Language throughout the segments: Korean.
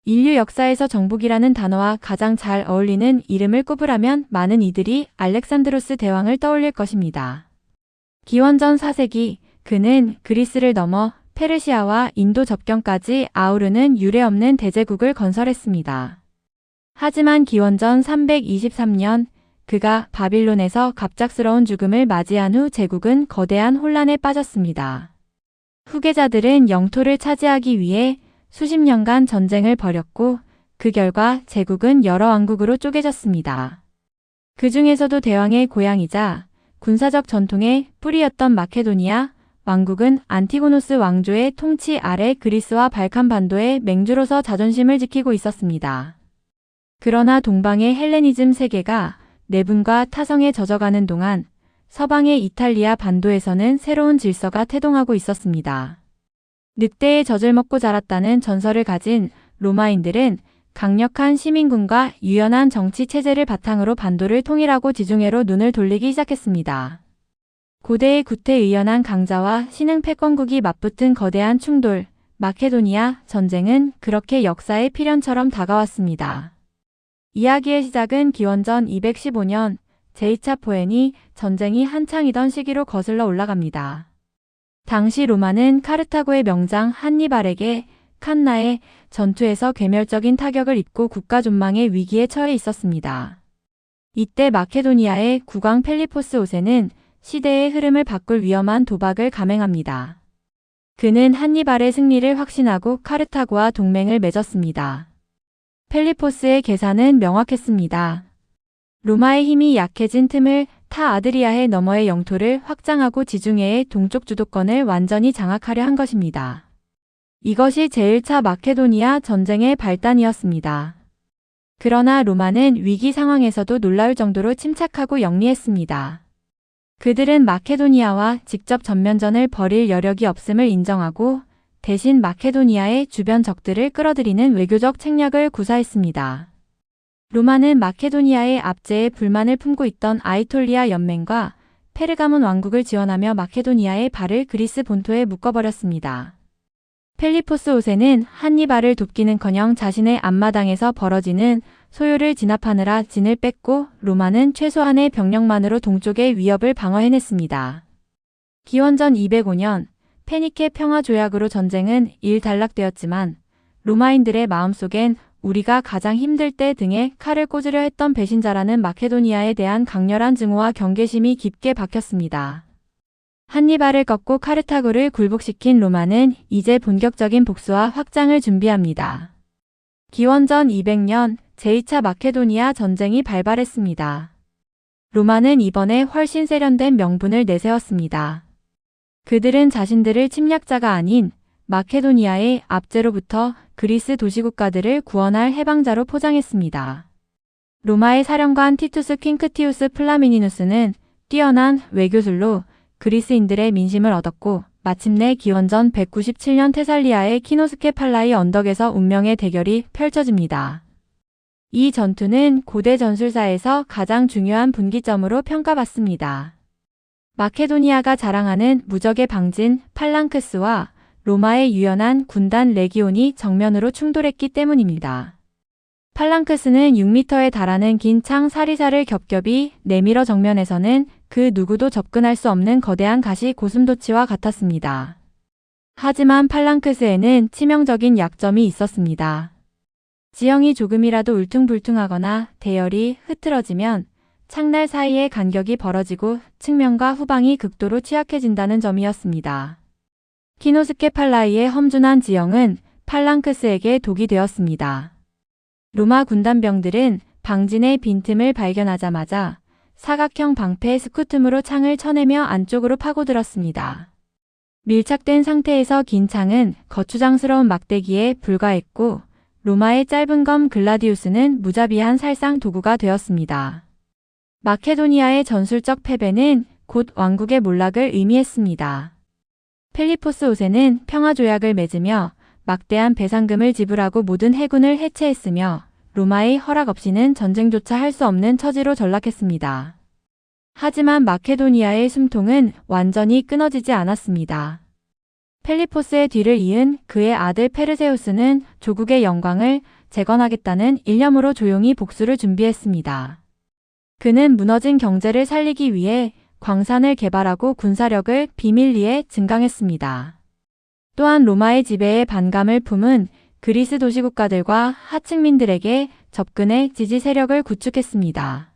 인류 역사에서 정복이라는 단어와 가장 잘 어울리는 이름을 꼽으라면 많은 이들이 알렉산드로스 대왕을 떠올릴 것입니다. 기원전 4세기 그는 그리스를 넘어 페르시아와 인도 접경까지 아우르는 유례없는 대제국을 건설했습니다. 하지만 기원전 323년 그가 바빌론에서 갑작스러운 죽음을 맞이한 후 제국은 거대한 혼란에 빠졌습니다. 후계자들은 영토를 차지하기 위해 수십 년간 전쟁을 벌였고 그 결과 제국은 여러 왕국으로 쪼개졌습니다. 그 중에서도 대왕의 고향이자 군사적 전통의 뿌리였던 마케도니아 왕국은 안티고노스 왕조의 통치 아래 그리스와 발칸 반도의 맹주로서 자존심을 지키고 있었습니다. 그러나 동방의 헬레니즘 세계가 내분과 타성에 젖어가는 동안 서방의 이탈리아 반도에서는 새로운 질서가 태동하고 있었습니다. 늑대의 젖을 먹고 자랐다는 전설을 가진 로마인들은 강력한 시민군과 유연한 정치 체제를 바탕으로 반도를 통일하고 지중해로 눈을 돌리기 시작했습니다. 고대의 구태의연한 강자와 신흥 패권국이 맞붙은 거대한 충돌, 마케도니아 전쟁은 그렇게 역사의 필연처럼 다가왔습니다. 이야기의 시작은 기원전 215년 제2차 포에니 전쟁이 한창이던 시기로 거슬러 올라갑니다. 당시 로마는 카르타고의 명장 한니발에게 칸나의 전투에서 괴멸적인 타격을 입고 국가 존망의 위기에 처해 있었습니다. 이때 마케도니아의 국왕 펠리포스 5세는 시대의 흐름을 바꿀 위험한 도박을 감행합니다. 그는 한니발의 승리를 확신하고 카르타고와 동맹을 맺었습니다. 펠리포스의 계산은 명확했습니다. 로마의 힘이 약해진 틈을 타 아드리아해 너머의 영토를 확장하고 지중해의 동쪽 주도권을 완전히 장악하려 한 것입니다. 이것이 제1차 마케도니아 전쟁의 발단이었습니다. 그러나 로마는 위기 상황에서도 놀라울 정도로 침착하고 영리했습니다. 그들은 마케도니아와 직접 전면전을 벌일 여력이 없음을 인정하고 대신 마케도니아의 주변 적들을 끌어들이는 외교적 책략을 구사했습니다. 로마는 마케도니아의 압제에 불만을 품고 있던 아이톨리아 연맹과 페르가몬 왕국을 지원하며 마케도니아의 발을 그리스 본토에 묶어버렸습니다. 펠리포스 5세는 한니발을 돕기는커녕 자신의 앞마당에서 벌어지는 소요를 진압하느라 진을 뺐고 로마는 최소한의 병력만으로 동쪽의 위협을 방어해냈습니다. 기원전 205년 페니케 평화조약으로 전쟁은 일단락되었지만 로마인들의 마음속엔 우리가 가장 힘들 때 등에 칼을 꽂으려 했던 배신자라는 마케도니아에 대한 강렬한 증오와 경계심이 깊게 박혔습니다. 한니발을 꺾고 카르타고를 굴복시킨 로마는 이제 본격적인 복수와 확장을 준비합니다. 기원전 200년 제2차 마케도니아 전쟁이 발발했습니다. 로마는 이번에 훨씬 세련된 명분을 내세웠습니다. 그들은 자신들을 침략자가 아닌 마케도니아의 압제로부터 그리스 도시국가들을 구원할 해방자로 포장했습니다. 로마의 사령관 티투스 퀸크티우스 플라미니누스는 뛰어난 외교술로 그리스인들의 민심을 얻었고 마침내 기원전 197년 테살리아의 키노스케 팔라이 언덕에서 운명의 대결이 펼쳐집니다. 이 전투는 고대 전술사에서 가장 중요한 분기점으로 평가받습니다. 마케도니아가 자랑하는 무적의 방진 팔랑크스와 로마의 유연한 군단 레기온이 정면으로 충돌했기 때문입니다. 팔랑크스는 6m에 달하는 긴 창 사리사를 겹겹이 내밀어 정면에서는 그 누구도 접근할 수 없는 거대한 가시 고슴도치와 같았습니다. 하지만 팔랑크스에는 치명적인 약점이 있었습니다. 지형이 조금이라도 울퉁불퉁하거나 대열이 흐트러지면 창날 사이의 간격이 벌어지고 측면과 후방이 극도로 취약해진다는 점이었습니다. 키노스케 팔라이의 험준한 지형은 팔랑크스에게 독이 되었습니다. 로마 군단병들은 방진의 빈틈을 발견하자마자 사각형 방패 스쿠툼으로 창을 쳐내며 안쪽으로 파고들었습니다. 밀착된 상태에서 긴 창은 거추장스러운 막대기에 불과했고 로마의 짧은 검 글라디우스는 무자비한 살상 도구가 되었습니다. 마케도니아의 전술적 패배는 곧 왕국의 몰락을 의미했습니다. 펠리포스 5세는 평화조약을 맺으며 막대한 배상금을 지불하고 모든 해군을 해체했으며 로마의 허락 없이는 전쟁조차 할 수 없는 처지로 전락했습니다. 하지만 마케도니아의 숨통은 완전히 끊어지지 않았습니다. 펠리포스의 뒤를 이은 그의 아들 페르세우스는 조국의 영광을 재건하겠다는 일념으로 조용히 복수를 준비했습니다. 그는 무너진 경제를 살리기 위해 광산을 개발하고 군사력을 비밀리에 증강했습니다. 또한 로마의 지배에 반감을 품은 그리스 도시국가들과 하층민들에게 접근해 지지 세력을 구축했습니다.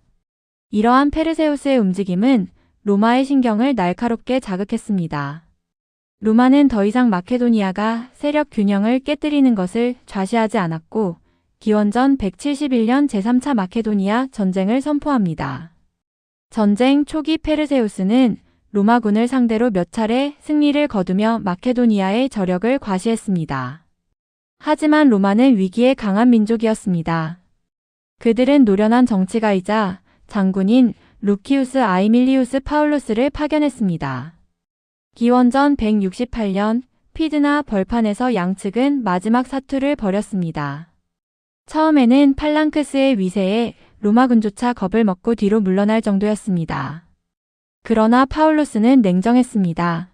이러한 페르세우스의 움직임은 로마의 신경을 날카롭게 자극했습니다. 로마는 더 이상 마케도니아가 세력 균형을 깨뜨리는 것을 좌시하지 않았고 기원전 171년 제3차 마케도니아 전쟁을 선포합니다. 전쟁 초기 페르세우스는 로마군을 상대로 몇 차례 승리를 거두며 마케도니아의 저력을 과시했습니다. 하지만 로마는 위기에 강한 민족이었습니다. 그들은 노련한 정치가이자 장군인 루키우스 아이밀리우스 파울루스를 파견했습니다. 기원전 168년 피드나 벌판에서 양측은 마지막 사투를 벌였습니다. 처음에는 팔랑크스의 위세에 로마군조차 겁을 먹고 뒤로 물러날 정도였습니다. 그러나 파울루스는 냉정했습니다.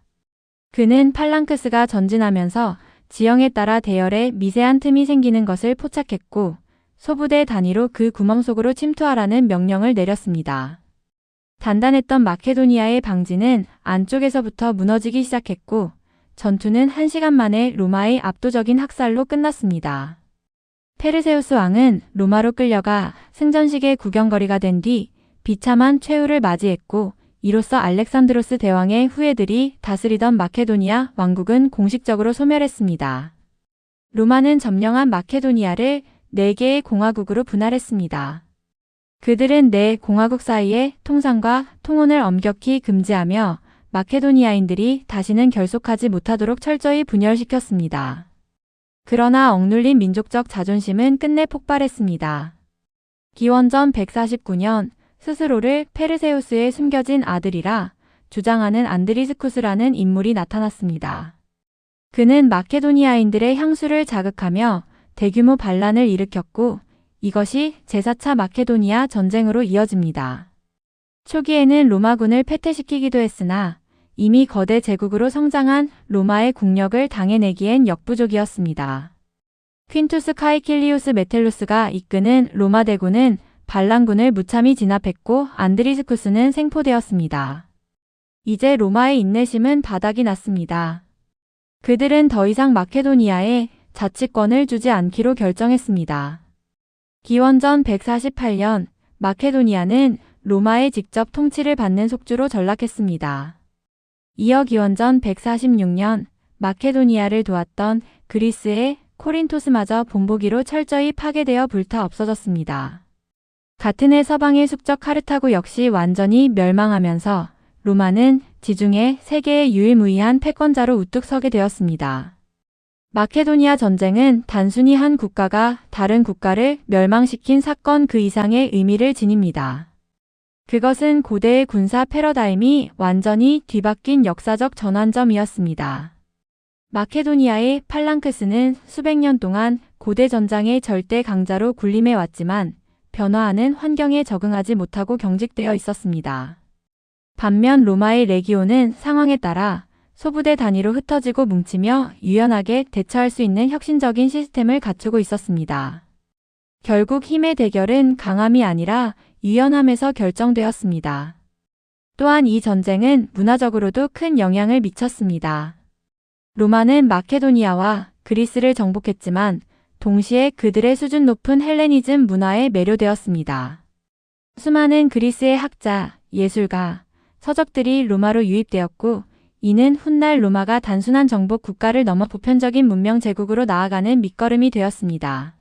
그는 팔랑크스가 전진하면서 지형에 따라 대열에 미세한 틈이 생기는 것을 포착했고 소부대 단위로 그 구멍 속으로 침투하라는 명령을 내렸습니다. 단단했던 마케도니아의 방지는 안쪽에서부터 무너지기 시작했고 전투는 1시간 만에 로마의 압도적인 학살로 끝났습니다. 페르세우스 왕은 로마로 끌려가 승전식의 구경거리가 된 뒤 비참한 최후를 맞이했고 이로써 알렉산드로스 대왕의 후예들이 다스리던 마케도니아 왕국은 공식적으로 소멸했습니다. 로마는 점령한 마케도니아를 4개의 공화국으로 분할했습니다. 그들은 4공화국 사이의 통상과 통혼을 엄격히 금지하며 마케도니아인들이 다시는 결속하지 못하도록 철저히 분열시켰습니다. 그러나 억눌린 민족적 자존심은 끝내 폭발했습니다. 기원전 149년 스스로를 페르세우스의 숨겨진 아들이라 주장하는 안드리스쿠스라는 인물이 나타났습니다. 그는 마케도니아인들의 향수를 자극하며 대규모 반란을 일으켰고 이것이 제4차 마케도니아 전쟁으로 이어집니다. 초기에는 로마군을 패퇴시키기도 했으나 이미 거대 제국으로 성장한 로마의 국력을 당해내기엔 역부족이었습니다. 퀸투스 카이킬리우스 메텔루스가 이끄는 로마 대군은 반란군을 무참히 진압했고 안드리스쿠스는 생포되었습니다. 이제 로마의 인내심은 바닥이 났습니다. 그들은 더 이상 마케도니아에 자치권을 주지 않기로 결정했습니다. 기원전 148년 마케도니아는 로마의 직접 통치를 받는 속주로 전락했습니다. 이어 기원전 146년 마케도니아를 도왔던 그리스의 코린토스마저 본보기로 철저히 파괴되어 불타 없어졌습니다. 같은 해 서방의 숙적 카르타고 역시 완전히 멸망하면서 로마는 지중해 세계의 유일무이한 패권자로 우뚝 서게 되었습니다. 마케도니아 전쟁은 단순히 한 국가가 다른 국가를 멸망시킨 사건 그 이상의 의미를 지닙니다. 그것은 고대의 군사 패러다임이 완전히 뒤바뀐 역사적 전환점이었습니다. 마케도니아의 팔랑크스는 수백 년 동안 고대 전장의 절대 강자로 군림해 왔지만 변화하는 환경에 적응하지 못하고 경직되어 있었습니다. 반면 로마의 레기온은 상황에 따라 소부대 단위로 흩어지고 뭉치며 유연하게 대처할 수 있는 혁신적인 시스템을 갖추고 있었습니다. 결국 힘의 대결은 강함이 아니라 유연함에서 결정되었습니다. 또한 이 전쟁은 문화적으로도 큰 영향을 미쳤습니다. 로마는 마케도니아와 그리스를 정복했지만 동시에 그들의 수준 높은 헬레니즘 문화에 매료되었습니다. 수많은 그리스의 학자, 예술가, 서적들이 로마로 유입되었고 이는 훗날 로마가 단순한 정복 국가를 넘어 보편적인 문명 제국으로 나아가는 밑거름이 되었습니다.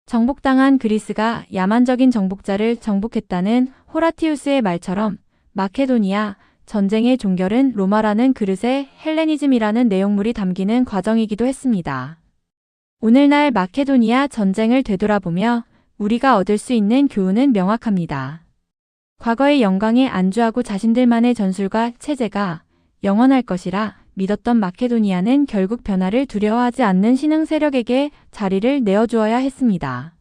정복당한 그리스가 야만적인 정복자를 정복했다는 호라티우스의 말처럼 마케도니아 전쟁의 종결은 로마라는 그릇에 헬레니즘이라는 내용물이 담기는 과정이기도 했습니다. 오늘날 마케도니아 전쟁을 되돌아보며 우리가 얻을 수 있는 교훈은 명확합니다. 과거의 영광에 안주하고 자신들만의 전술과 체제가 영원할 것이라 믿었던 마케도니아는 결국 변화를 두려워하지 않는 신흥 세력에게 자리를 내어주어야 했습니다.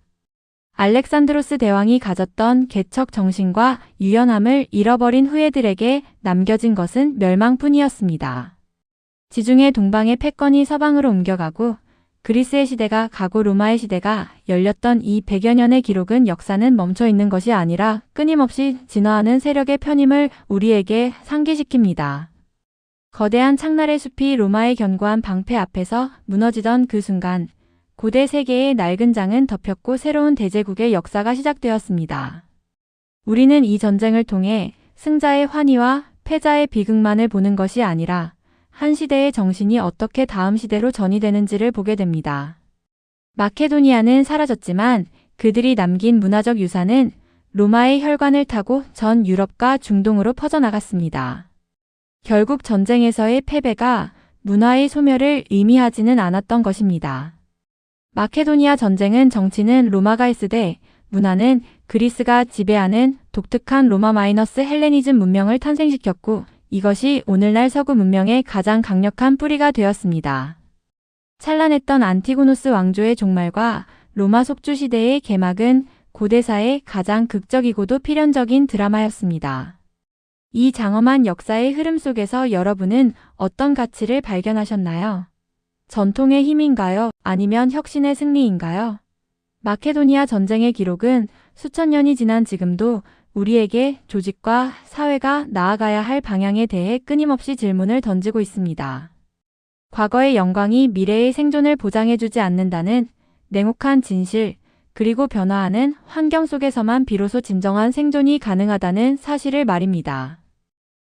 알렉산드로스 대왕이 가졌던 개척 정신과 유연함을 잃어버린 후예들에게 남겨진 것은 멸망뿐이었습니다. 지중해 동방의 패권이 서방으로 옮겨가고 그리스의 시대가 가고 로마의 시대가 열렸던 이 100여 년의 기록은 역사는 멈춰 있는 것이 아니라 끊임없이 진화하는 세력의 편임을 우리에게 상기시킵니다. 거대한 창날의 숲이 로마의 견고한 방패 앞에서 무너지던 그 순간 고대 세계의 낡은 장은 덮였고 새로운 대제국의 역사가 시작되었습니다. 우리는 이 전쟁을 통해 승자의 환희와 패자의 비극만을 보는 것이 아니라 한 시대의 정신이 어떻게 다음 시대로 전이되는지를 보게 됩니다. 마케도니아는 사라졌지만 그들이 남긴 문화적 유산은 로마의 혈관을 타고 전 유럽과 중동으로 퍼져나갔습니다. 결국 전쟁에서의 패배가 문화의 소멸을 의미하지는 않았던 것입니다. 마케도니아 전쟁은 정치는 로마가 했으되 문화는 그리스가 지배하는 독특한 로마-헬레니즘 문명을 탄생시켰고 이것이 오늘날 서구 문명의 가장 강력한 뿌리가 되었습니다. 찬란했던 안티고노스 왕조의 종말과 로마 속주 시대의 개막은 고대사의 가장 극적이고도 필연적인 드라마였습니다. 이 장엄한 역사의 흐름 속에서 여러분은 어떤 가치를 발견하셨나요? 전통의 힘인가요? 아니면 혁신의 승리인가요? 마케도니아 전쟁의 기록은 수천 년이 지난 지금도 우리에게 조직과 사회가 나아가야 할 방향에 대해 끊임없이 질문을 던지고 있습니다. 과거의 영광이 미래의 생존을 보장해주지 않는다는 냉혹한 진실, 그리고 변화하는 환경 속에서만 비로소 진정한 생존이 가능하다는 사실을 말입니다.